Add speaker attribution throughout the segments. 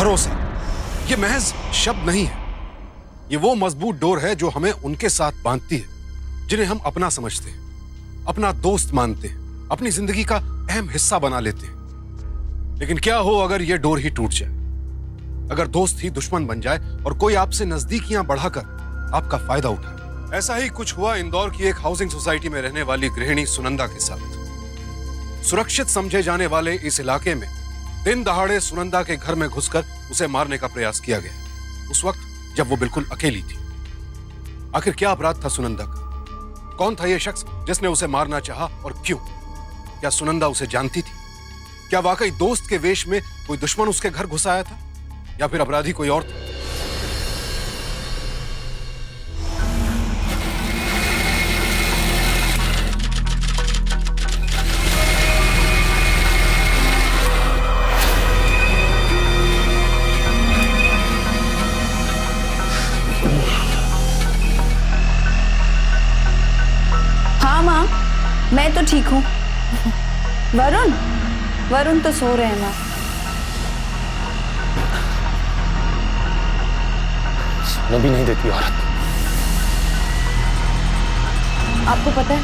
Speaker 1: भरोसा ये महज शब्द नहीं है, ये वो मजबूत डोर है जो हमें उनके साथ बांधती है जिन्हें हम अपना समझते हैं, अपना दोस्त मानते हैं, अपनी जिंदगी का अहम हिस्सा बना लेते हैं। लेकिन क्या हो अगर ये डोर ही टूट जाए, अगर दोस्त ही दुश्मन बन जाए और कोई आपसे नजदीकियां बढ़ाकर आपका फायदा उठाए। ऐसा ही कुछ हुआ इंदौर की एक हाउसिंग सोसाइटी में रहने वाली गृहिणी सुनंदा के साथ। सुरक्षित समझे जाने वाले इस इलाके में दिन दहाड़े सुनंदा के घर में घुसकर उसे मारने का प्रयास किया गया, उस वक्त जब वो बिल्कुल अकेली थी। आखिर क्या अपराध था सुनंदा का? कौन था यह शख्स जिसने उसे मारना चाहा और क्यों? क्या सुनंदा उसे जानती थी? क्या वाकई दोस्त के वेश में कोई दुश्मन उसके घर घुस आया था, या फिर अपराधी कोई और था?
Speaker 2: हाँ माँ, मैं तो ठीक हूँ। वरुण तो सो रहे हैं माँ।
Speaker 3: सोने भी नहीं देती औरत।
Speaker 2: आपको पता है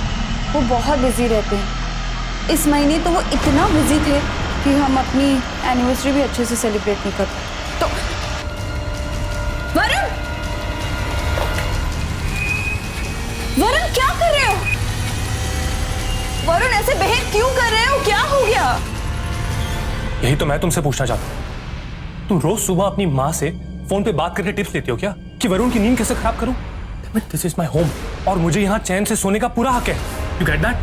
Speaker 2: वो बहुत बिजी रहते हैं। इस महीने तो वो इतना बिजी थे कि हम अपनी एनिवर्सरी भी अच्छे से सेलिब्रेट नहीं कर पाए। तो वरुण क्या कर रहे हो? वरुण ऐसे बिहेव क्यों कर रहे हो? क्या हो गया?
Speaker 3: यही तो मैं तुमसे पूछना चाहता हूँ। तुम रोज सुबह अपनी माँ से फोन पे बात करके टिप्स लेती हो क्या कि वरुण की नींद कैसे खराब करूं? दिस इज माई होम और मुझे यहाँ चैन से सोने का पूरा हक है। You get that?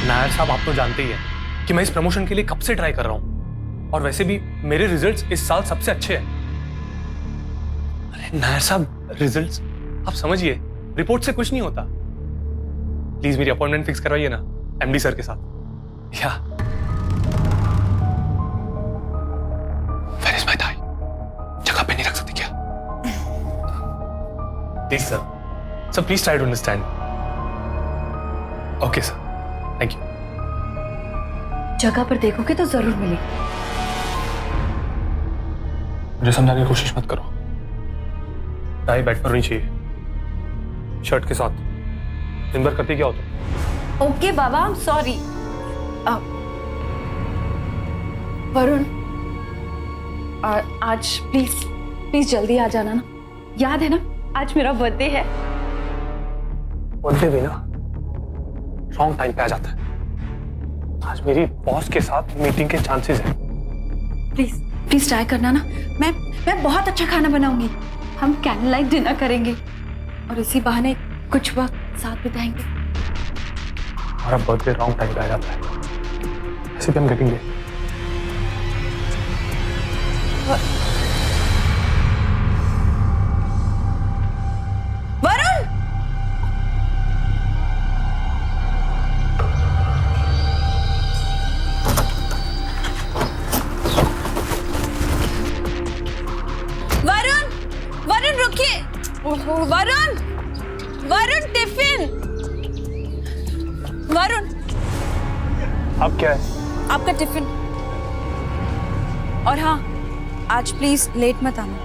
Speaker 3: नायर साहब, आप तो जानते ही हैं कि मैं इस प्रमोशन के लिए कब से ट्राई कर रहा हूं, और वैसे भी मेरे रिजल्ट्स इस साल सबसे अच्छे हैं। अरे नायर साहब, रिजल्ट्स आप समझिए, रिपोर्ट से कुछ नहीं होता। प्लीज मेरी अपॉइंटमेंट फिक्स करवाइए ना एमडी सर के साथ। या वेयर इज माय टाई? जगह पे नहीं रख सकते क्या? Please sir please try to understand. Okay sir, thank you.
Speaker 2: जगह पर देखोगे तो जरूर मिलेगी।
Speaker 3: मुझे समझाने की कोशिश मत करो। टाई बेड पर होनी चाहिए, शर्ट के साथ। दिन भर करती क्या हो तुम?
Speaker 2: Okay Baba, I am sorry. Varun, आज प्लीज जल्दी आ जाना ना। याद है ना आज मेरा बर्थडे है।
Speaker 3: बर्थडे भी ना रॉन्ग टाइम पे आ जाता है। आज मेरी बॉस के साथ मीटिंग के चांसेस हैं।
Speaker 2: प्लीज ट्राई करना ना। मैं बहुत अच्छा खाना बनाऊंगी। हम कैंडल लाइट डिनर करेंगे और इसी बहाने कुछ वक्त साथ बिताएंगे।
Speaker 3: हमारा बर्थडे रॉन्ग टाइम पे आ जाता है, ऐसे भी हम करेंगे।
Speaker 2: वरुण, वरुण रुकिए। वरुण टिफिन। वरुण,
Speaker 3: अब क्या है?
Speaker 2: आपका टिफिन। और हाँ, आज प्लीज लेट मत आना।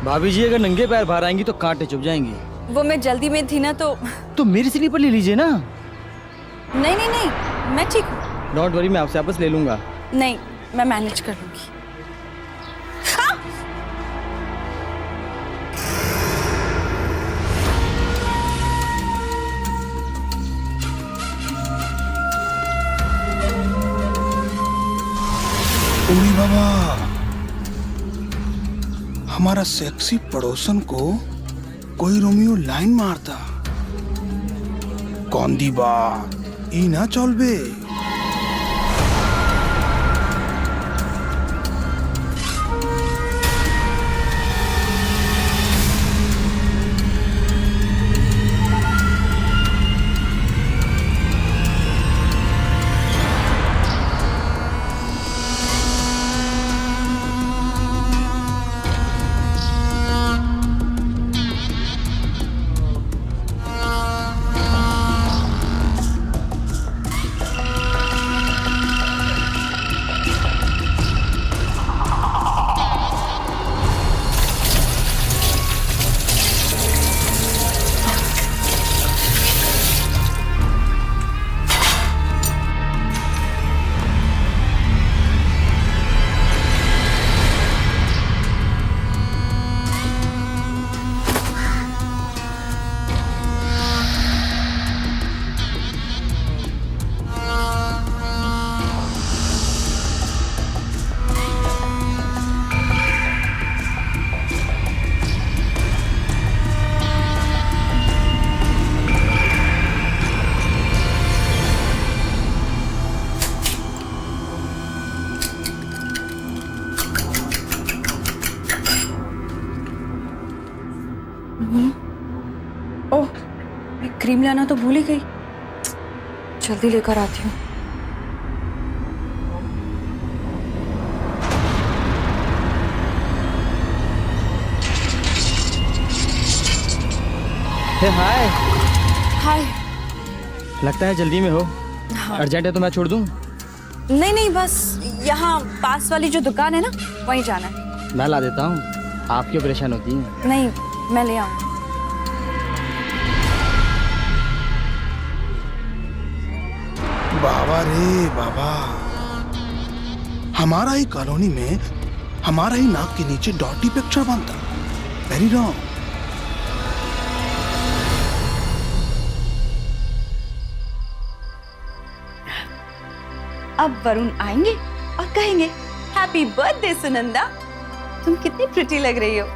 Speaker 4: भाभी जी अगर नंगे पैर बाहर आएंगी तो कांटे चुभ जाएंगी।
Speaker 2: वो मैं जल्दी में थी ना तो
Speaker 4: मेरी स्लीपर ले लीजिए ना।
Speaker 2: नहीं, मैं ठीक हूँ।
Speaker 4: डोंट वरी, मैं आपसे वापस ले लूंगा।
Speaker 2: नहीं, मैं मैनेज कर लूंगी। हाँ?
Speaker 5: ओए बाबा, हमारा सेक्सी पड़ोसन को कोई रोमियो लाइन मारता। कौन दी बात ई ना चलबे।
Speaker 2: ओह, मैं क्रीम लाना तो भूल ही गई। जल्दी लेकर आती हूँ।
Speaker 4: हे हाय।
Speaker 2: हाय।
Speaker 4: लगता है जल्दी में हो।
Speaker 2: हाँ।
Speaker 4: अर्जेंट है तो मैं छोड़ दूं?
Speaker 2: नहीं नहीं, बस यहाँ पास वाली जो दुकान है ना, वहीं जाना है।
Speaker 4: मैं ला देता हूँ, आप क्यों परेशान होती हैं?
Speaker 2: नहीं, मैं ले आऊँगी।
Speaker 5: बाबा रे बाबा, हमारा ही कॉलोनी में हमारा ही नाक के नीचे डॉटी पिक्चर बनता। Very wrong.
Speaker 2: अब वरुण आएंगे और कहेंगे हैप्पी बर्थडे सुनंदा, तुम कितनी प्रिटी लग रही हो।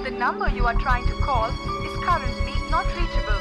Speaker 6: The number you are trying to call is currently not reachable.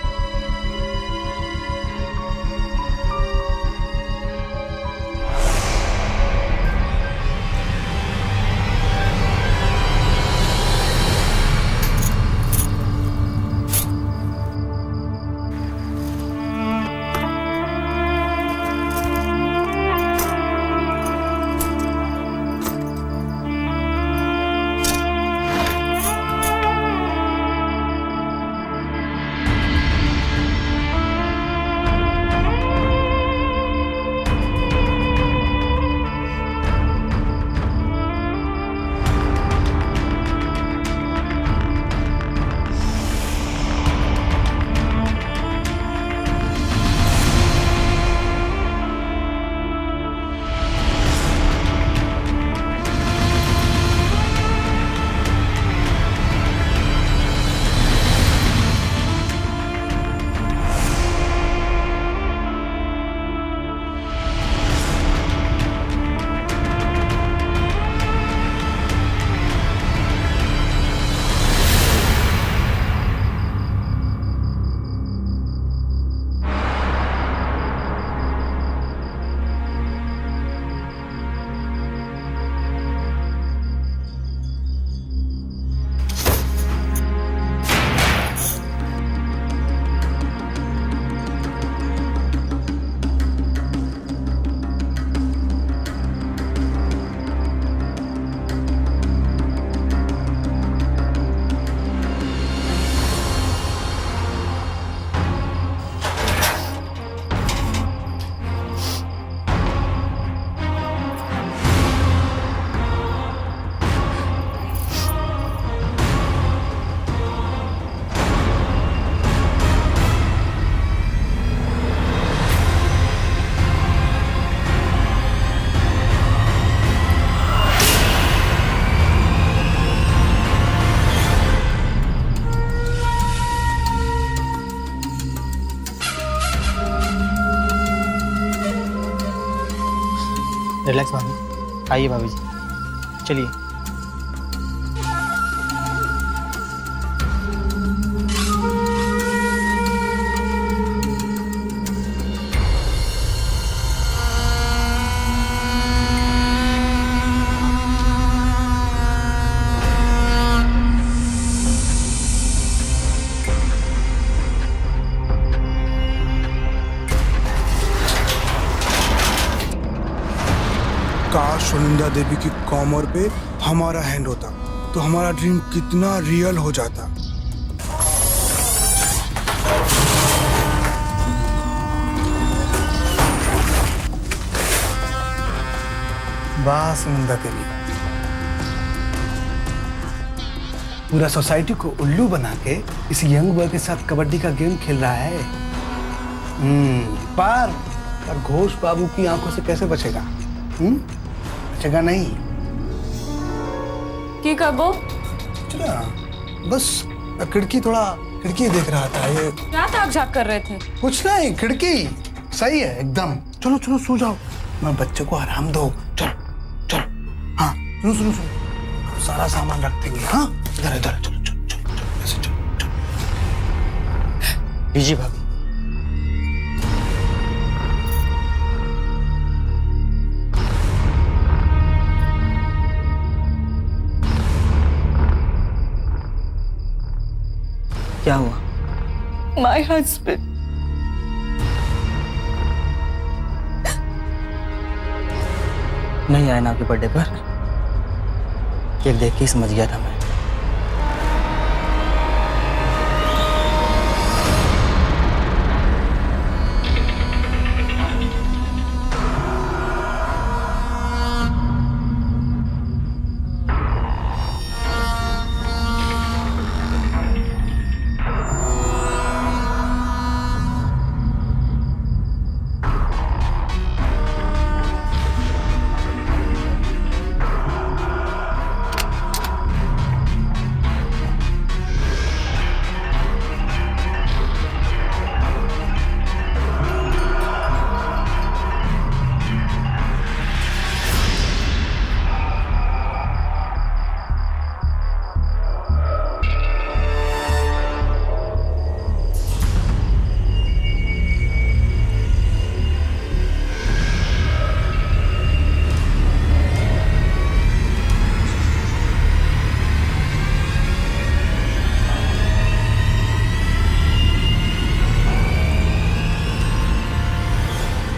Speaker 4: Relax भाभी, आइए भाभी जी, चलिए।
Speaker 5: काश सुनंदा देवी की कमर पे हमारा हैंड होता तो हमारा ड्रीम कितना रियल हो जाता। वाह सुनंदा देवी,
Speaker 7: पूरा सोसाइटी को उल्लू बना के इस यंग बॉय के साथ कबड्डी का गेम खेल रहा है। पर घोष बाबू की आंखों से कैसे बचेगा? बचेगा नहीं।
Speaker 2: की कबो
Speaker 7: चला बस खिड़की देख रहा था ये।
Speaker 2: क्या ताक झाक कर रहे थे?
Speaker 7: कुछ नहीं, खिड़की सही है एकदम। चलो चलो सो जाओ, मैं बच्चे को आराम दो। चलो चलो। हाँ सुनो सुनो सुनो, सारा सामान रख देंगे। हाँ इधर इधर, चलो चलो चलो चलो, ऐसे चलो चलो। लीजिए भाभी। क्या हुआ?
Speaker 2: My husband.
Speaker 4: नहीं आए ना आपके बर्थडे पर? केक देख के ही समझ गया था मैं।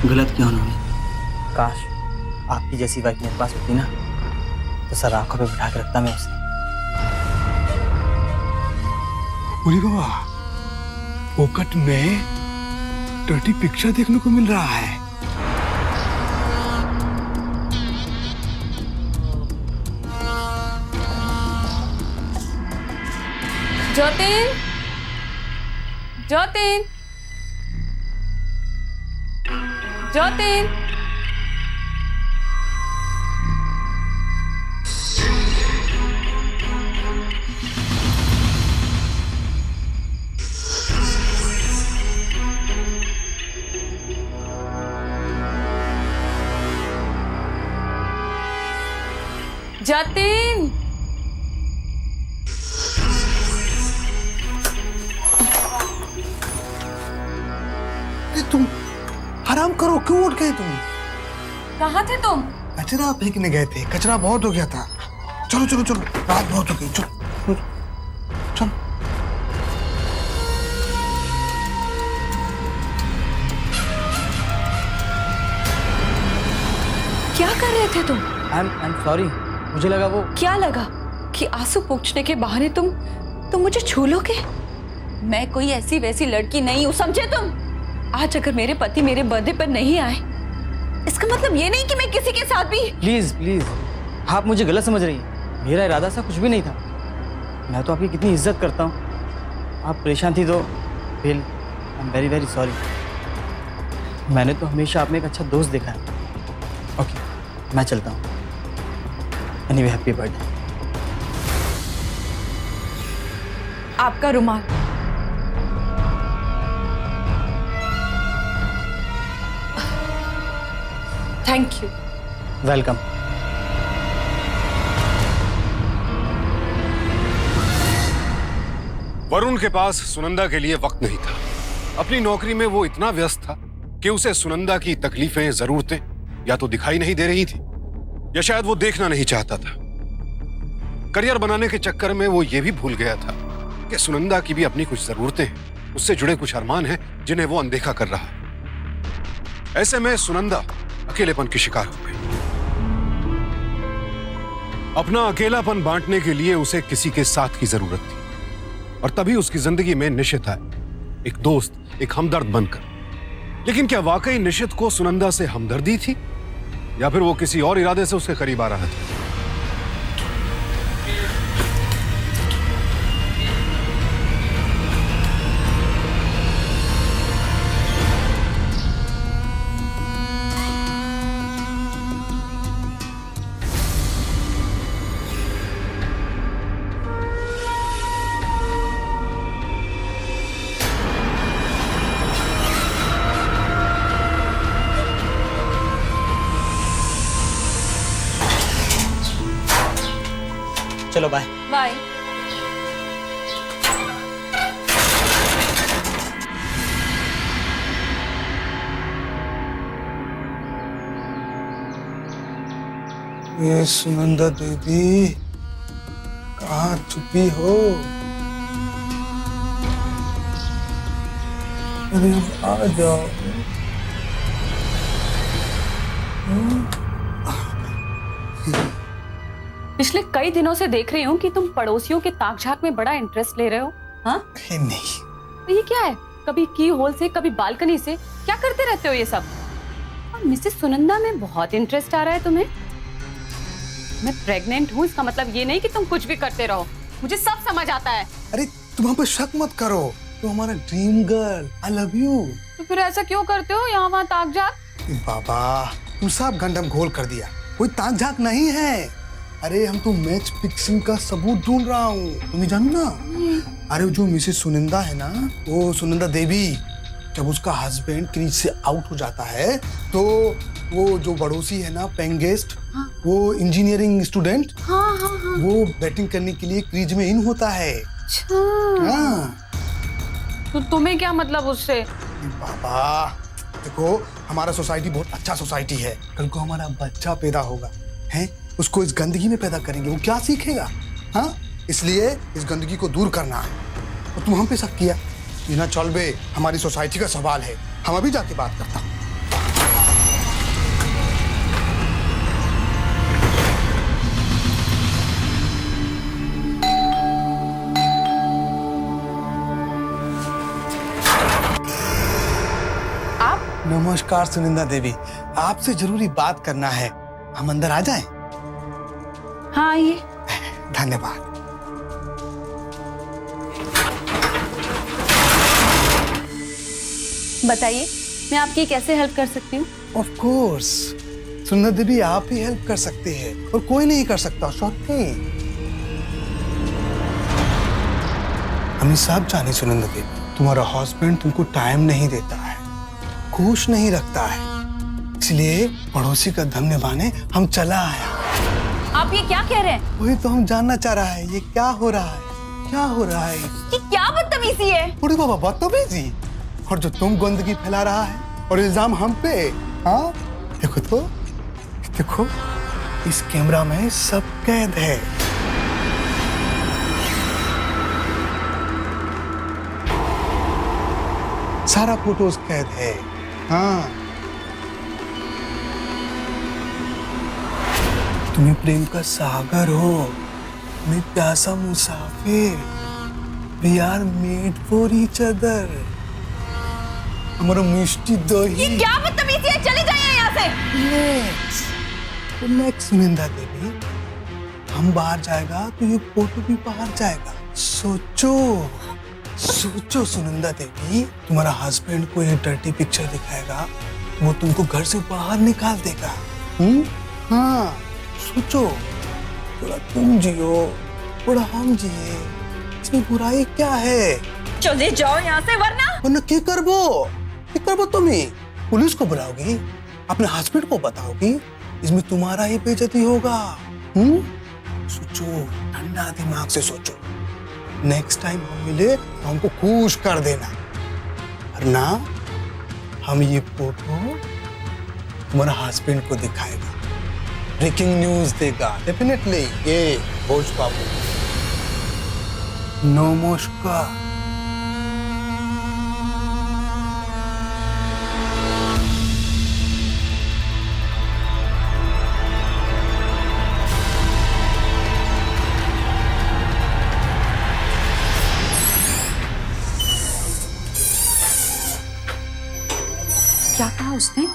Speaker 4: गलत क्यों उन्होंने? काश आपकी जैसी वाइफ मेरे पास होती ना, तो सर आंखों पे बिठा के रखता मैं उसे।
Speaker 7: बोली बाबा, फोकट में डर्टी पिक्चर देखने को मिल रहा है।
Speaker 2: ज्योतिन, ज्योतिन, ज्योतिन। जतिन,
Speaker 7: तुम आराम करो, क्यों उठ गए तुम?
Speaker 2: कहाँ थे तुम?
Speaker 7: कचरा फेंकने गए थे, कचरा बहुत हो गया था। चलो चलो चलो, रात बहुत हो गई, चलो चलो।
Speaker 2: क्या कर रहे थे तुम?
Speaker 4: आई एम सॉरी, मुझे लगा वो।
Speaker 2: क्या लगा कि आंसू पोंछने के बहाने तुम मुझे छू लोगे? मैं कोई ऐसी वैसी लड़की नहीं हूँ, समझे तुम? आज अगर मेरे पति मेरे बर्थडे पर नहीं आए, इसका मतलब ये नहीं कि मैं किसी के साथ भी।
Speaker 4: प्लीज प्लीज, आप मुझे गलत समझ रही हैं। मेरा इरादा सा कुछ भी नहीं था। मैं तो आपकी कितनी इज्जत करता हूँ। आप परेशान थी तो फिर I am very very sorry. मैंने तो हमेशा आप में एक अच्छा दोस्त देखा है। ओके, मैं चलता हूँ। Anyway, happy birthday.
Speaker 2: आपका रुमाल। Thank you.
Speaker 4: वेलकम।
Speaker 1: वरुण के पास सुनंदा के लिए वक्त नहीं था। अपनी नौकरी में वो इतना व्यस्त था कि उसे सुनंदा की तकलीफें, जरूरतें या तो दिखाई नहीं दे रही थी या शायद वो देखना नहीं चाहता था। करियर बनाने के चक्कर में वो ये भी भूल गया था कि सुनंदा की भी अपनी कुछ जरूरतें हैं, उससे जुड़े कुछ अरमान हैं जिन्हें वो अनदेखा कर रहा है। ऐसे में सुनंदा अकेलेपन की शिकार हो गई। अपना अकेलापन बांटने के लिए उसे किसी के साथ की जरूरत थी और तभी उसकी जिंदगी में निशित आए, एक दोस्त, एक हमदर्द बनकर। लेकिन क्या वाकई निशित को सुनंदा से हमदर्दी थी या फिर वो किसी और इरादे से उसके करीब आ रहा था?
Speaker 4: चलो बाय।
Speaker 2: बाय।
Speaker 5: ये सुनंदा दीदी कहाँ छुपी हो? अरे अब आ जाओ।
Speaker 2: पिछले कई दिनों से देख रही हूँ कि तुम पड़ोसियों के ताक झाक में बड़ा इंटरेस्ट ले रहे हो। हाँ,
Speaker 5: अरे नहीं,
Speaker 2: तो ये क्या है? कभी की होल से, कभी बालकनी से, क्या करते रहते हो ये सब? और मिसेस सुनंदा में बहुत इंटरेस्ट आ रहा है तुम्हें। मैं प्रेग्नेंट हूँ, इसका मतलब ये नहीं कि तुम कुछ भी करते रहो। मुझे सब समझ आता है।
Speaker 5: अरे तुम हम पे शक मत करो, तो हमारा dream girl, I love you.
Speaker 2: तो फिर ऐसा क्यों करते हो यहाँ वहाँ ताक झाक?
Speaker 5: बाबा तुम सब गंडम घोल कर दिया, कोई ताक झाक नहीं है। अरे हम तो मैच फिक्सिंग का सबूत ढूंढ रहा हूँ, तुम्हें जानू ना। अरे जो मिसेस सुनंदा है ना, वो सुनंदा देवी, जब उसका हस्बैंड क्रीज से आउट हो जाता है तो वो जो पड़ोसी है ना, पेइंग गेस्ट, वो इंजीनियरिंग स्टूडेंट, वो बैटिंग करने के लिए क्रीज में इन होता है।
Speaker 2: अच्छा,
Speaker 5: हाँ
Speaker 2: तो तुम्हें क्या मतलब उससे?
Speaker 5: बाबा देखो, हमारा सोसाइटी बहुत अच्छा सोसाइटी है। कल को हमारा बच्चा पैदा होगा, हैं? उसको इस गंदगी में पैदा करेंगे, वो क्या सीखेगा? हाँ, इसलिए इस गंदगी को दूर करना है। और तुम हम पे शक किया, ये ना चल बे, हमारी सोसाइटी का सवाल है, हम अभी जाके बात करता हूँ। नमस्कार सुनंदा देवी, आपसे जरूरी बात करना है, हम अंदर आ जाएं?
Speaker 2: हाँ आइए।
Speaker 5: धन्यवाद।
Speaker 2: बताइए, मैं आपकी कैसे हेल्प कर सकती हूँ?
Speaker 5: ऑफ कोर्स सुनंदा देवी, आप ही हेल्प कर सकते हैं और कोई नहीं कर सकता। सॉरी, हमें सब जाने सुनंदा देवी, तुम्हारा हस्बैंड तुमको टाइम नहीं देता है, खुश नहीं रखता है, इसलिए पड़ोसी का धर्म निभाने हम चला आया।
Speaker 2: आप ये क्या कह रहे हैं?
Speaker 5: वही तो हम जानना चाह रहा है, ये क्या हो रहा है, क्या हो रहा है?
Speaker 2: कि क्या बदतमीजी है?
Speaker 5: बूढ़े बाबा बदतमीजी, और जो तुम गंदगी फैला रहा है और इल्जाम हम पे। हाँ देखो तो, देखो इस कैमरा में सब कैद है। सारा फोटोज कैद है। हाँ, तुम्हें प्रेम का सागर हो, मैं प्यासा मुसाफिर। We are made for each other। हमारा मिष्टी दही।
Speaker 2: ये क्या बदतमीजी है? चले जाइए यहाँ से।
Speaker 5: Relax, relax सुनंदा देवी, हम बाहर जाएगा तो ये फोटो भी बाहर जाएगा। सोचो, सोचो सुनंदा देवी, तुम्हारा हस्बैंड को ये डर्टी पिक्चर दिखाएगा, वो तुमको घर से बाहर निकाल देगा। हाँ, सोचो, थोड़ा तुम जियो, थोड़ा हम जिए, इसमें बुराई क्या है?
Speaker 2: चले जाओ यहाँ से, वरना
Speaker 5: क्या करबो तुम्हें? पुलिस को बुलाओगी, अपने हस्बैंड को बताओगी, इसमें तुम्हारा ही बेइज्जती होगा। सोचो, ठंडा दिमाग से सोचो, नेक्स्ट टाइम हम मिले तो हमको खुश कर देना, वरना हम ये फोटो तुम्हारा हस्बैंड को दिखाएगा, ब्रेकिंग न्यूज देगा डेफिनेटली। ये भोज बाबू, नमस्कार।
Speaker 2: क्या कहा उसने?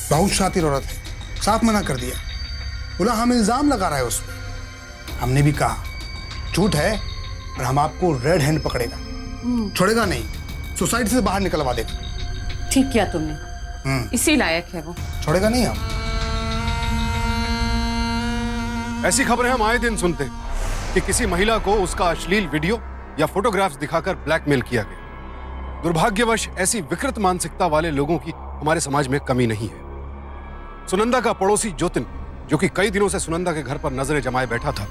Speaker 5: बहुत शातिर औरत है, साफ मना कर दिया, बोला हम इल्जाम लगा रहे हैं उसमें। हमने भी कहा झूठ है और हम आपको रेड हैंड पकड़ेगा, छोड़ेगा नहीं, सोसाइटी से बाहर निकलवा देगा।
Speaker 2: ठीक किया तुमने, इसी लायक है वो।
Speaker 5: छोड़ेगा नहीं हम।
Speaker 1: ऐसी खबरें हम आए दिन सुनते हैं कि किसी महिला को उसका अश्लील वीडियो या फोटोग्राफ्स दिखाकर ब्लैकमेल किया गया। दुर्भाग्यवश ऐसी विकृत मानसिकता वाले लोगों की हमारे समाज में कमी नहीं है। सुनंदा का पड़ोसी ज्योतिन, जो कि कई दिनों से सुनंदा के घर पर नजरें जमाए बैठा था,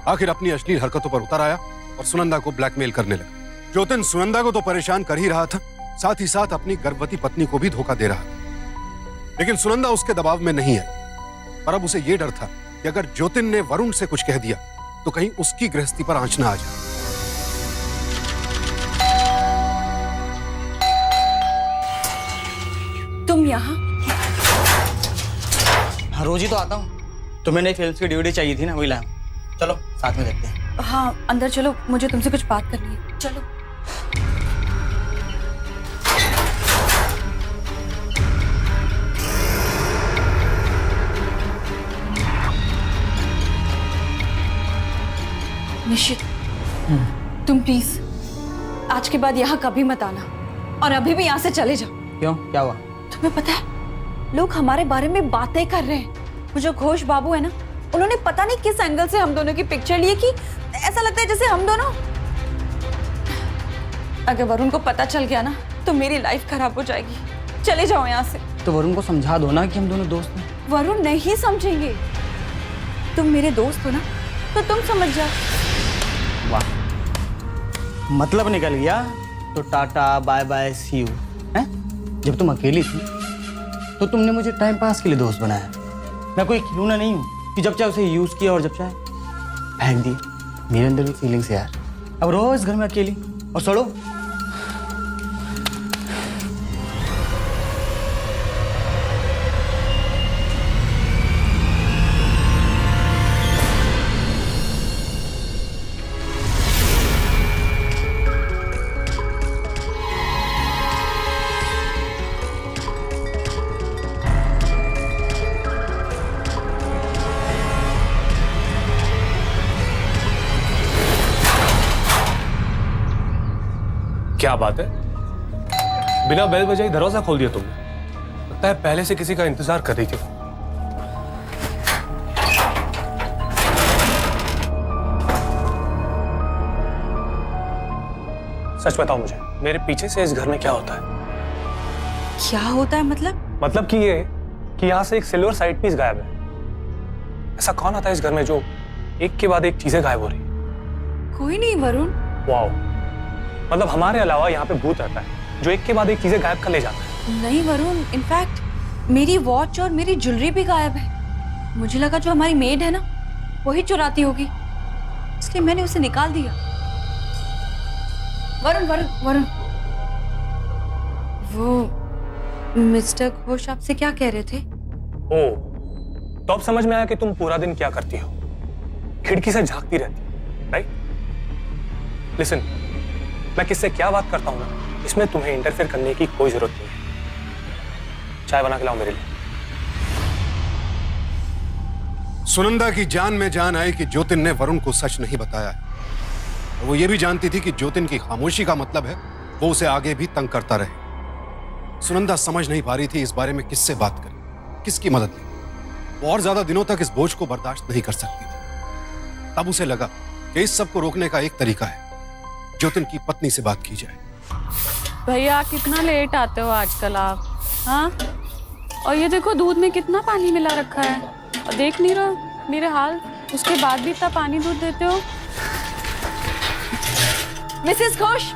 Speaker 1: आखिर अपनी अश्लील हरकतों पर उतर आया और सुनंदा को ब्लैकमेल करने लगा। ज्योतिन सुनंदा को तो परेशान कर ही रहा था, साथ ही साथ अपनी गर्भवती पत्नी को भी धोखा दे रहा था। लेकिन सुनंदा उसके दबाव में नहीं आई, पर अब उसे यह डर था कि अगर ज्योतिन ने वरुण से कुछ कह दिया तो कहीं उसकी गृहस्थी पर आंच ना आ जाए।
Speaker 2: तुम यहाँ?
Speaker 4: हाँ, रोज ही तो आता हूँ। तुम्हें नई फिल्म की DVD चाहिए थी ना, वही लाया हूँ। चलो साथ में देखते हैं।
Speaker 2: हाँ अंदर चलो, मुझे तुमसे कुछ बात करनी है। चलो। निश्चित, तुम प्लीज आज के बाद यहाँ कभी मत आना और अभी भी यहाँ से चले जाओ।
Speaker 4: क्यों, क्या हुआ?
Speaker 2: तुम्हें पता है लोग हमारे बारे में बातें कर रहे हैं। वो जो घोष बाबू है ना, उन्होंने पता नहीं किस एंगल से हम दोनों की पिक्चर ली कि ऐसा लगता है जैसे हम दोनों। अगर वरुण को पता चल गया ना तो मेरी लाइफ खराब हो जाएगी। चले जाओ यहाँ से।
Speaker 4: तो वरुण को समझा दो ना कि हम दोनों दोस्त हैं।
Speaker 2: वरुण नहीं समझेंगे। तुम मेरे दोस्त हो ना, तो तुम समझ जाओ।
Speaker 4: वाह, मतलब निकल गया। तो tata bye bye see you. हैं? जब तुम अकेली थी तो तुमने मुझे टाइम पास के लिए दोस्त बनाया। मैं कोई खिलौना नहीं हूँ कि जब चाहे उसे यूज किया और जब चाहे फेंक दी। मेरे अंदर भी फीलिंग्स है यार। अब रोज घर में अकेली और सड़ो।
Speaker 3: क्या बात है, बिना बेल बजाई दरवाजा खोल दिया तुमने। लगता है पहले से किसी का इंतजार कर रही थी। सच बताओ मुझे, मेरे पीछे से इस घर में क्या होता है?
Speaker 2: क्या होता है मतलब?
Speaker 3: मतलब कि ये कि यहाँ से एक सिल्वर साइड पीस गायब है। ऐसा कौन आता है इस घर में जो एक के बाद एक चीजें गायब हो रही है?
Speaker 2: कोई नहीं वरुण।
Speaker 3: वाओ, मतलब हमारे अलावा यहाँ पे भूत रहता है जो एक के बाद एक चीजें गायब कर ले जाता है।
Speaker 2: नहीं वरुण, इनफैक्ट मेरी वॉच और मेरी ज्वेलरी भी गायब है। मुझे लगा जो हमारी मेड है ना वही चुराती होगी, इसलिए मैंने उसे निकाल दिया। वरुण वरुण वरुण, वो मिस्टर घोष आपसे क्या कह रहे थे?
Speaker 3: ओ, तो अब समझ में आया कि तुम पूरा दिन क्या करती हो। खिड़की से झांकती रहती, राइट? लिसन, मैं किससे क्या बात करता हूं ना, इसमें तुम्हें इंटरफेयर करने की कोई जरूरत नहीं है। चाय बना के लाओ मेरे लिए।
Speaker 1: सुनंदा की जान में जान आई कि ज्योतिन ने वरुण को सच नहीं बताया है। वो ये भी जानती थी कि ज्योतिन की खामोशी का मतलब है वो उसे आगे भी तंग करता रहे। सुनंदा समझ नहीं पा रही थी इस बारे में किससे बात करें, किसकी मदद लें। वो और ज्यादा दिनों तक इस बोझ को बर्दाश्त नहीं कर सकती थी। तब उसे लगा कि इस सब को रोकने का एक तरीका है, ज्योतिन की पत्नी से बात की जाए।
Speaker 8: भैया कितना लेट आते हो आजकल आप? हाँ, और ये देखो दूध में कितना पानी मिला रखा है और देख नहीं रहो मेरे हाल, उसके बाद भी इतना पानी दूध देते हो।
Speaker 2: मिसेस घोष,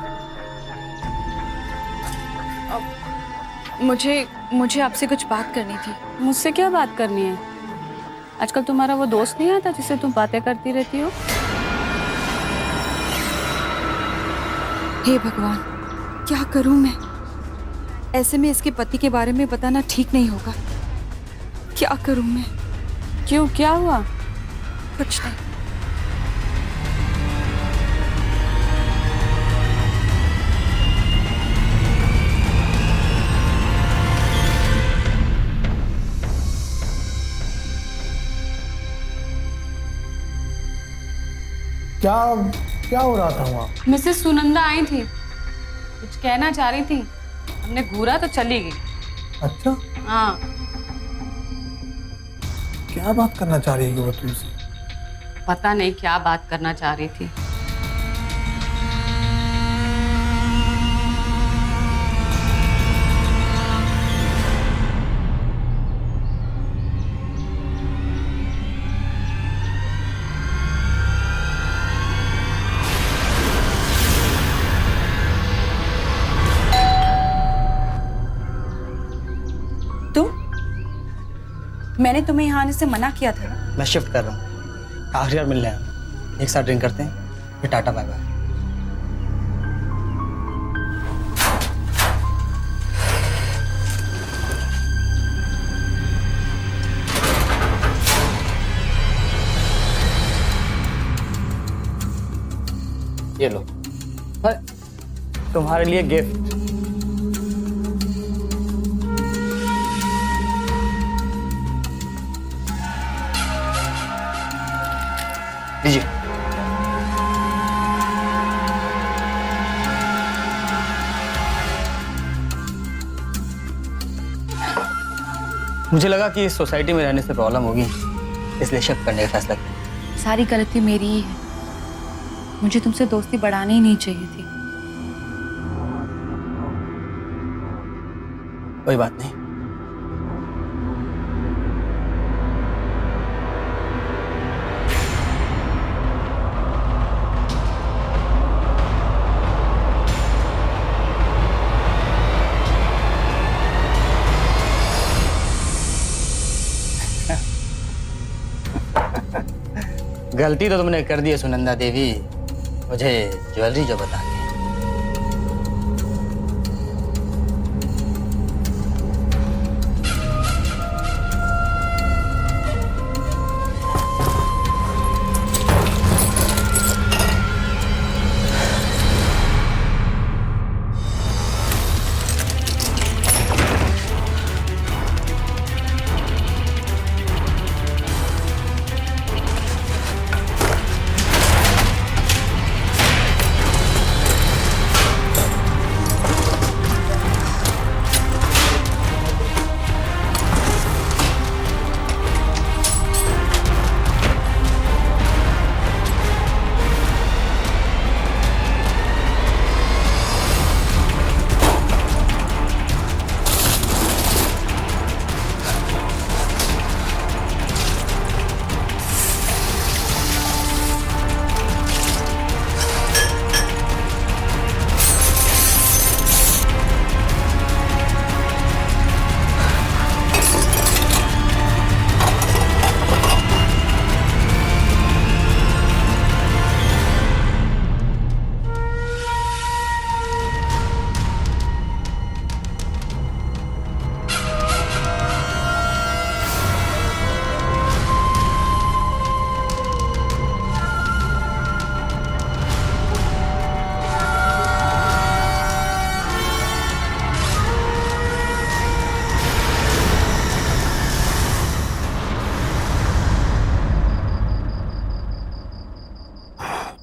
Speaker 2: मुझे आपसे कुछ बात करनी थी।
Speaker 8: मुझसे क्या बात करनी है? आजकल तुम्हारा वो दोस्त नहीं आता जिससे तुम बातें करती रहती हो?
Speaker 2: हे भगवान, क्या करूं मैं? ऐसे में इसके पति के बारे में बताना ठीक नहीं होगा। क्या करूं मैं?
Speaker 8: क्यों, क्या हुआ?
Speaker 2: कुछ नहीं।
Speaker 7: क्या क्या हो रहा था वहाँ?
Speaker 8: मिसेस सुनंदा आई थी, कुछ कहना चाह रही थी, हमने घूरा तो चली गई।
Speaker 7: अच्छा,
Speaker 8: हाँ,
Speaker 7: क्या बात करना चाह रही है वो तुमसे?
Speaker 8: पता नहीं क्या बात करना चाह रही थी।
Speaker 2: मैंने तुम्हें यहाँ आने से मना किया था ना।
Speaker 4: मैं शिफ्ट कर रहा हूँ, आखिरी बार मिलने आया हूँ। एक साथ ड्रिंक करते हैं, फिर टाटा बाय बाय। ये लो, तुम्हारे लिए गिफ्ट। लीजिए। मुझे लगा कि इस सोसाइटी में रहने से प्रॉब्लम होगी, इसलिए शिफ्ट करने का फैसला किया।
Speaker 2: सारी गलती मेरी ही है, मुझे तुमसे दोस्ती बढ़ानी ही नहीं चाहिए थी।
Speaker 4: कोई बात नहीं। गलती तो तुमने कर दी है सुनंदा देवी, मुझे ज्वेलरी जो बता दी।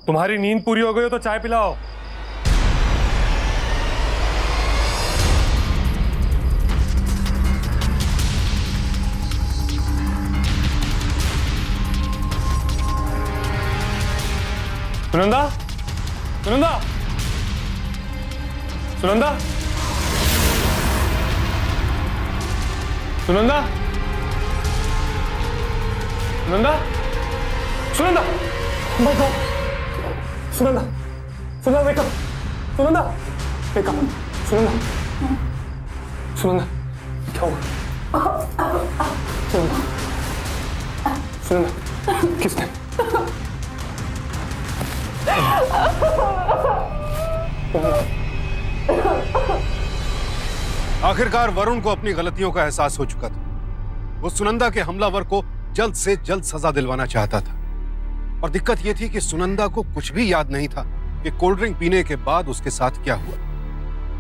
Speaker 3: तुम्हारी नींद पूरी हो गई हो तो चाय पिलाओ। Sunanda, Sunanda, Sunanda, Sunanda, Sunanda, Sunanda, Sunanda, Sunanda, wake up, Sunanda, wake up, Sunanda, Sunanda, क्या हुआ? सुनंदा, सुनंदा, किसने?
Speaker 1: आखिरकार वरुण को अपनी गलतियों का एहसास हो चुका था। वो सुनंदा के हमलावर को जल्द से जल्द सजा दिलवाना चाहता था, और दिक्कत यह थी कि सुनंदा को कुछ भी याद नहीं था कि कोल्ड ड्रिंक पीने के बाद उसके साथ क्या हुआ।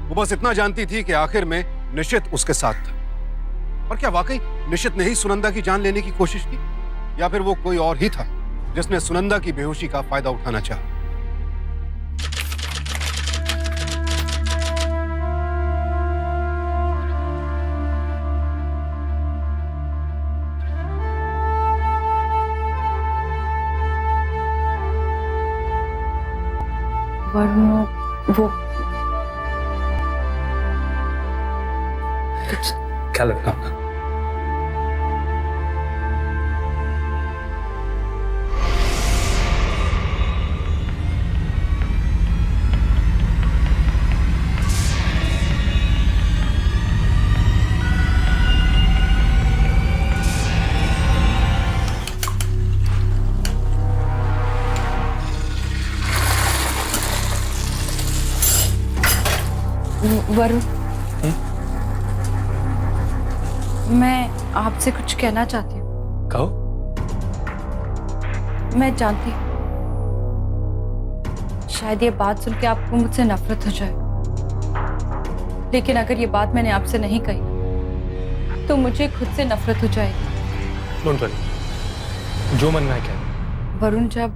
Speaker 1: वो बस इतना जानती थी कि आखिर में निशित उसके साथ था। और क्या वाकई निशित ने ही सुनंदा की जान लेने की कोशिश की, या फिर वो कोई और ही था जिसने सुनंदा की बेहोशी का फायदा उठाना चाहा?
Speaker 2: वो
Speaker 3: क्या लगता है?
Speaker 2: वरुण, मैं आपसे कुछ कहना चाहती हूँ।
Speaker 3: कहो।
Speaker 2: मैं जानती हूँ शायद ये बात सुन के आपको मुझसे नफरत हो जाए, लेकिन अगर ये बात मैंने आपसे नहीं कही तो मुझे खुद से नफरत हो जाएगी।
Speaker 3: डोंट वरी, जो मन में क्या।
Speaker 2: वरुण, जब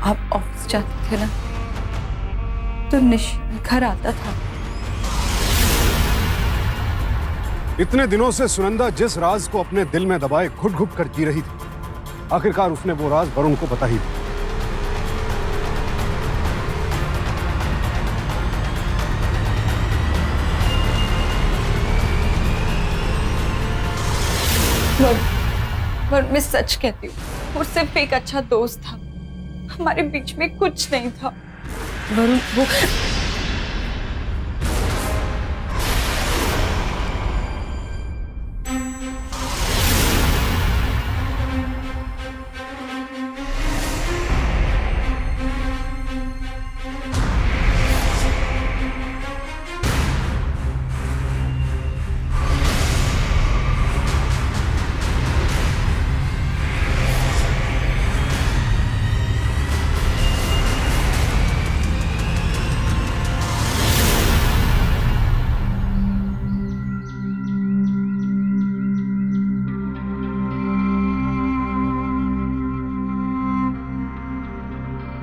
Speaker 2: आप ऑफिस जाते थे ना तो निश्चित घर आता था।
Speaker 1: इतने दिनों से सुनंदा जिस राज को अपने दिल में दबाए घुट घुट कर जी रही थी, आखिरकार उसने वो राज वरुण को बता ही दिया।
Speaker 2: वरुण, मैं सच कहती हूँ, वो सिर्फ एक अच्छा दोस्त था, हमारे बीच में कुछ नहीं था। वरुण, वो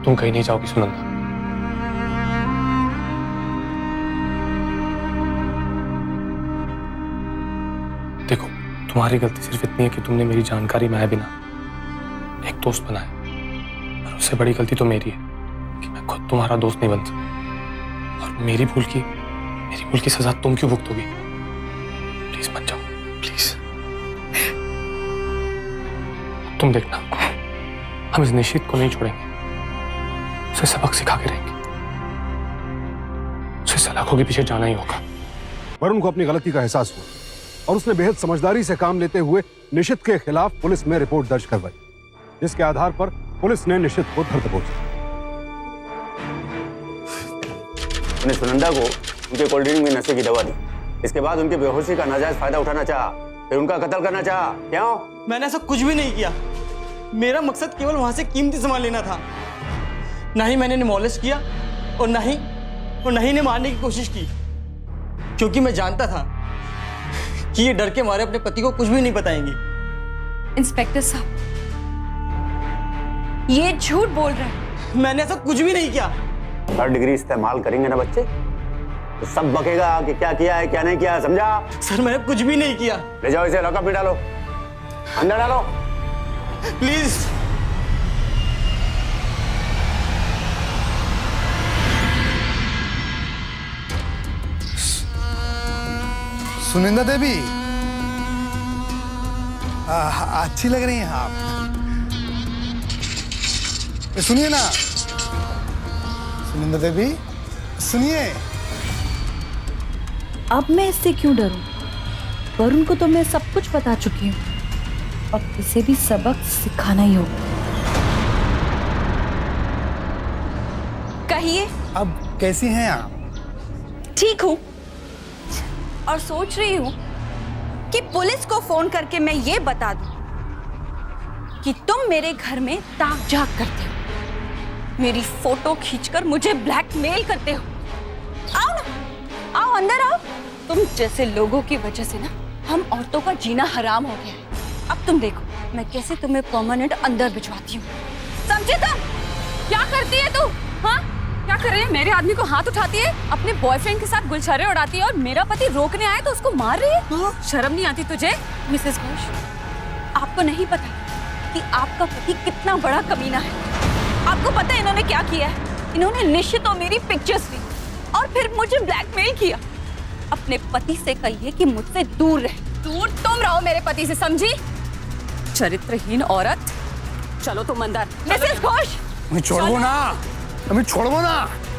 Speaker 3: तुम कहीं नहीं जाओगी सुनंदा। देखो, तुम्हारी गलती सिर्फ इतनी है कि तुमने मेरी जानकारी में आए बिना एक दोस्त बनाया, और उससे बड़ी गलती तो मेरी है कि मैं खुद तुम्हारा दोस्त नहीं बन सकता। और मेरी भूल की सजा तुम क्यों भुगतोगी? प्लीज मत जाओ, प्लीज। तुम देखना, हम इस निश्चित को नहीं छोड़ेंगे, उसे सबक सिखा के रहेंगे, उसे सलाखों के पीछे जाना ही होगा।
Speaker 1: वरुण को अपनी गलती का एहसास हुआ और उसने बेहद समझदारी से काम लेते हुए निशित के खिलाफ पुलिस में रिपोर्ट दर्ज करवाई, जिसके आधार पर पुलिस ने निशित को धर दबोचा।
Speaker 9: उन्हें सुनंदा को उनके कोल्ड ड्रिंक में नशे की दवा दी, इसके बाद उनकी बेहोशी का नाजायज फायदा उठाना चाहा, फिर उनका कत्ल करना चाहा। क्यों?
Speaker 4: मैंने ऐसा कुछ भी नहीं किया। मेरा मकसद केवल वहां से कीमती सामान लेना था। ना ही मैंने मॉलेस्ट किया और ना ही ने मारने की कोशिश की, क्योंकि मैं जानता था कि ये डर के मारे अपने पति को कुछ भी नहीं बताएंगी।
Speaker 2: इंस्पेक्टर साहब, ये झूठ बोल रहे हैं।
Speaker 4: मैंने ऐसा कुछ भी नहीं किया।
Speaker 9: हर डिग्री इस्तेमाल करेंगे ना बच्चे तो सब बकेगा कि क्या किया है क्या नहीं किया, समझा?
Speaker 4: सर, मैंने कुछ भी नहीं किया।
Speaker 9: ले जाओ इसे, लॉकअप में डालो, अंदर डालो,
Speaker 4: प्लीज।
Speaker 7: सुनिंदा देवी, अच्छी लग रही हैं आप। सुनिए ना सुनिंदा देवी, सुनिए।
Speaker 2: अब मैं इससे क्यों डरूं? वरुण को तो मैं सब कुछ बता चुकी हूँ, अब इसे भी सबक सिखाना ही होगा। कहिए।
Speaker 7: अब कैसी हैं आप?
Speaker 2: ठीक हूँ, और सोच रही हूँ कि पुलिस को फोन करके मैं ये बता दूं कि तुम मेरे घर में ताक झाक करते हो, मेरी फोटो खींचकर मुझे ब्लैकमेल करते हो। आओ ना, आओ अंदर आओ। तुम जैसे लोगों की वजह से ना हम औरतों का जीना हराम हो गया है। अब तुम देखो मैं कैसे तुम्हें परमानेंट अंदर भिजवाती हूँ, समझे तुम?
Speaker 8: क्या करती है तू? हाँ, क्या कर रही है? मेरे आदमी को हाथ उठाती है, अपने बॉयफ्रेंड के साथ गुलछरे उड़ाती है, और मेरा पति रोकने आए तो उसको मार रही है। शर्म नहीं आती तुझे?
Speaker 2: मिसेस घोष, आपको नहीं पता कि आपका पति कितना बड़ा कमीना है। आपको पता है इन्होंने क्या किया है? इन्होंने निश्चित और मेरी पिक्चर्स ली और फिर मुझे ब्लैकमेल किया। अपने पति से कहिए कि मुझसे दूर रहे।
Speaker 8: दूर तुम रहो मेरे पति से, समझी? चरित्रहीन औरत। चलो तुम अंदर।
Speaker 2: मिसेस घोष,
Speaker 7: हमें छोड़ो ना, हमें छोड़ो ना।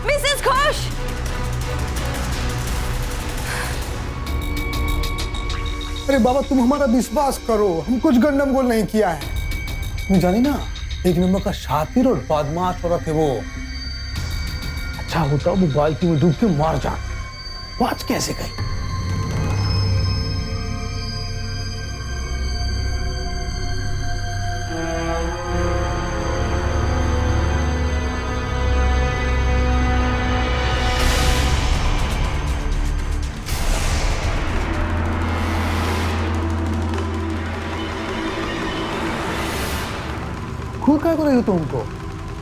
Speaker 2: मिसेस घोष,
Speaker 7: अरे बाबा, तुम हमारा विश्वास करो, हम कुछ गंडमगोल नहीं किया है। तुम जानी ना, एक नंबर का शातिर और बदमाश औरत है वो। अच्छा होता वो बाल्टी में डूब के मार जाता, बात कैसे गई? खूब क्या करेगी तुमको?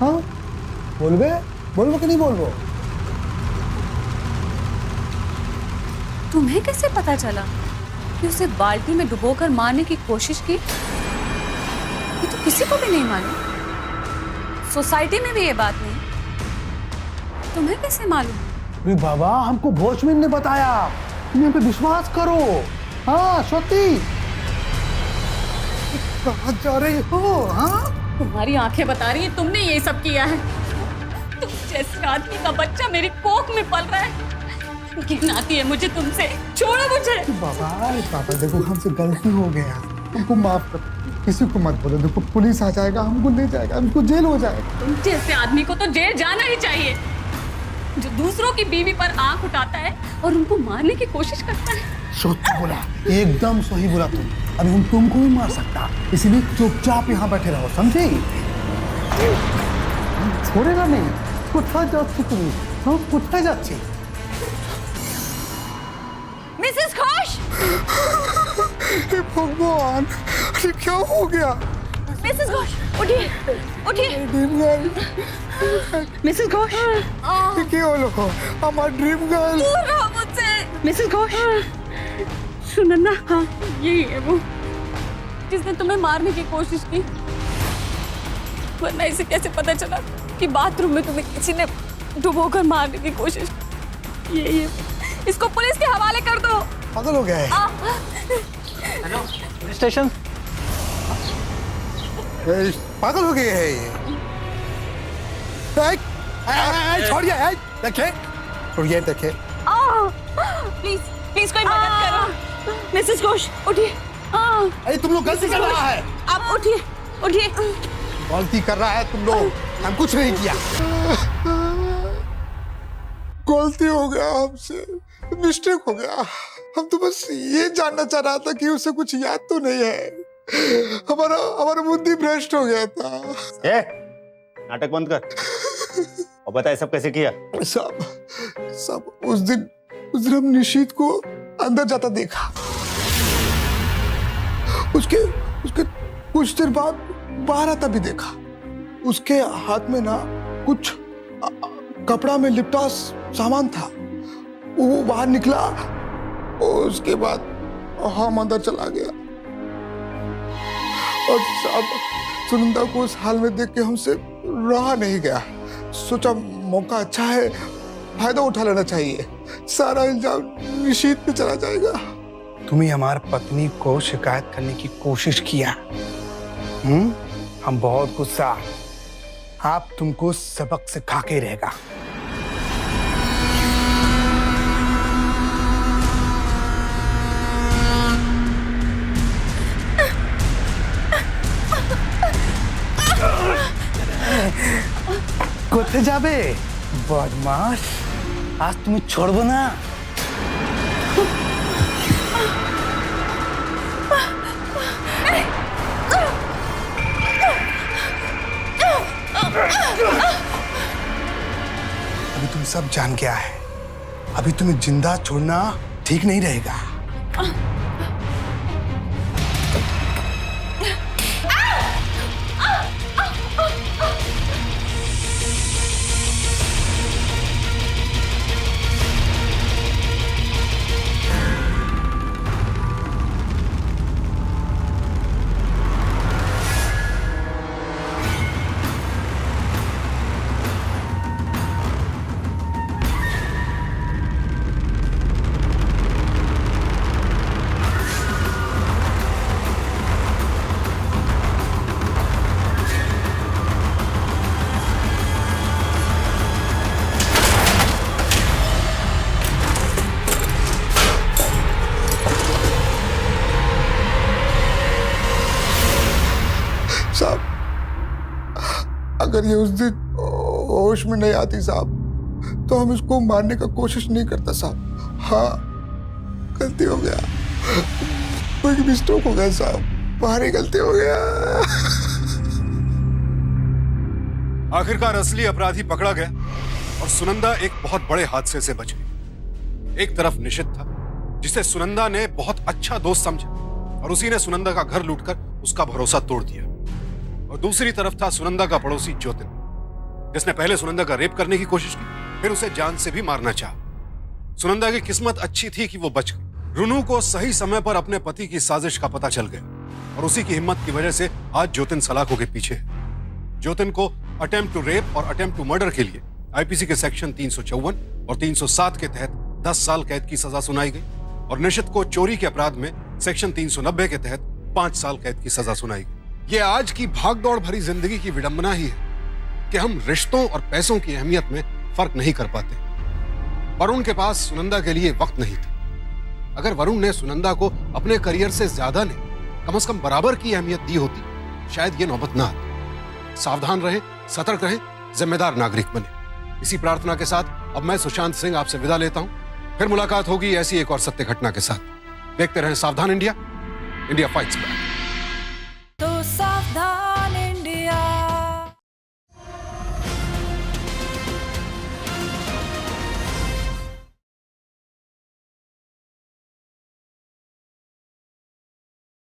Speaker 7: हाँ बोलबे बोलबो कि नहीं बोलबो?
Speaker 8: तुम्हें कैसे पता चला कि उसे बाल्टी में डुबोकर मारने की कोशिश की? ये तो किसी को भी नहीं मालूम, सोसाइटी में भी ये बात नहीं। तुम्हें कैसे मालूम?
Speaker 7: अरे बाबा हमको वॉचमैन ने बताया, तुम इन पे विश्वास करो। हाँ स्वाति, कहाँ जा रही हो? हाँ
Speaker 8: तुम्हारी आंखें बता रही है तुमने ये सब किया है। तुम जैसे आदमी का बच्चा मेरी कोख में पल रहा है। घिन आती है मुझे तुमसे, छोड़ो मुझे।
Speaker 7: पापा देखो हमसे गलती हो गया, हमको माफ कर, किसी को मत बोलो। देखो पुलिस आ जाएगा, हमको ले जाएगा, हमको जेल हो जाएगा।
Speaker 8: तुम जैसे आदमी को तो जेल जाना ही चाहिए, जो दूसरों की बीवी पर आंख उठाता है और उनको मारने की कोशिश करता है।
Speaker 7: सोच बोला, एकदम सही बोला तुम। अभी हम तुमको भी मार सकता, इसीलिए चुपचाप यहाँ बैठे रहो, समझे? छोड़ेगा नहीं। कोথায় যাচ্ছি তুমি? हाँ कोথায় যাচ্ছি?
Speaker 2: मिसेस घोष,
Speaker 7: भगवान, अरे क्या हो गया?
Speaker 2: मिसेस घोष, उठिए, उठिए।
Speaker 7: ड्रीम गर्ल,
Speaker 2: मिसेस घोष,
Speaker 7: क्या हो? हमारा ड्रीम गर्ल।
Speaker 2: दूर रहो मुझसे। मिसेस घोष,
Speaker 8: सुनन्ना, हाँ यही है वो जिसने तुम्हें मारने की कोशिश की। वरना इसे कैसे पता चला कि बाथरूम में तुम्हें किसी ने डुबोकर मारने की कोशिश की? ये इसको पुलिस के हवाले कर दो।
Speaker 7: पागल हो गया है।
Speaker 4: Hello police station.
Speaker 7: पागल हो गया है ये। छोड़िए, देखे छोड़िए, देखे।
Speaker 2: प्लीज प्लीज कोई मदद करो। मिसेस घोष, उठिए।
Speaker 7: अरे तुम लोग गलती कर रहा है।
Speaker 2: आप उठिए, उठिए।
Speaker 7: गलती कर रहा है तुम लोग, हम कुछ नहीं किया। गलती हो गया हमसे, मिस्टेक हो गया। हम तो बस ये जानना चाह रहा था कि उसे कुछ याद तो नहीं है। हमारा बुद्धि भ्रष्ट हो गया था।
Speaker 9: ए, नाटक बंद कर और बता ये सब कैसे किया?
Speaker 7: सब उस दिन हम निशीत को अंदर जाता देखा। उसके कुछ देर बाद बाहर आता भी देखा। उसके हाथ में ना कुछ कपड़ा में लिपटा सामान था। वो बाहर निकला और उसके बाद हम अंदर चला गया। और साहब सुनंदा को उस हाल में देख के हमसे रहा नहीं गया। सोचा मौका अच्छा है, फायदा उठा लेना चाहिए। सारा इल्जाम निशीत पे चला जाएगा। तुम्हें हमारी पत्नी को शिकायत करने की कोशिश किया। हम बहुत गुस्सा। आप तुमको सबक सिखा के रहेगा। कोथे जाबे बदमाश, आज तुम्हें छोड़बो ना। अभी तुम सब जान गया है। अभी तुम्हें जिंदा छोड़ना ठीक नहीं रहेगा। साहब अगर ये उस दिन होश में नहीं आती साहब तो हम इसको मारने का कोशिश नहीं करता साहब। हाँ, गलती हो गया, कोई मिस्टेक हो गया साहब, हमारी गलती हो गया।
Speaker 1: आखिरकार असली अपराधी पकड़ा गया और सुनंदा एक बहुत बड़े हादसे से बच गई। एक तरफ निशित था जिसे सुनंदा ने बहुत अच्छा दोस्त समझा और उसी ने सुनंदा का घर लूटकर उसका भरोसा तोड़ दिया, और दूसरी तरफ था सुनंदा का पड़ोसी ज्योतिन, जिसने पहले सुनंदा का रेप करने की कोशिश की, फिर उसे जान से भी मारना चाहा। सुनंदा की किस्मत अच्छी थी कि वो बच गई। रुनु को सही समय पर अपने पति की साजिश का पता चल गया और उसी की हिम्मत की वजह से आज ज्योतिन सलाखों के पीछे है। ज्योतिन को अटेम्प्ट टू रेप और अटेम्प्ट टू मर्डर के लिए आईपीसी के सेक्शन 354 और 307 के तहत 10 साल कैद की सजा सुनाई गई और निशित को चोरी के अपराध में सेक्शन 390 के तहत 5 साल कैद की सजा सुनाई गई। ये आज की भागदौड़ भरी जिंदगी की विडंबना ही है कि हम रिश्तों और पैसों की अहमियत में फर्क नहीं कर पाते। वरुण के पास सुनंदा के लिए वक्त नहीं था। अगर वरुण ने सुनंदा को अपने करियर से ज्यादा नहीं, कम से कम बराबर की अहमियत दी होती, शायद ये नौबत ना आती। सावधान रहें, सतर्क रहें, जिम्मेदार नागरिक बने। इसी प्रार्थना के साथ अब मैं सुशांत सिंह आपसे विदा लेता हूं। फिर मुलाकात होगी ऐसी एक और सत्य घटना के साथ। देखते रहें सावधान इंडिया, इंडिया फाइट्स बैक।
Speaker 2: तो सावधान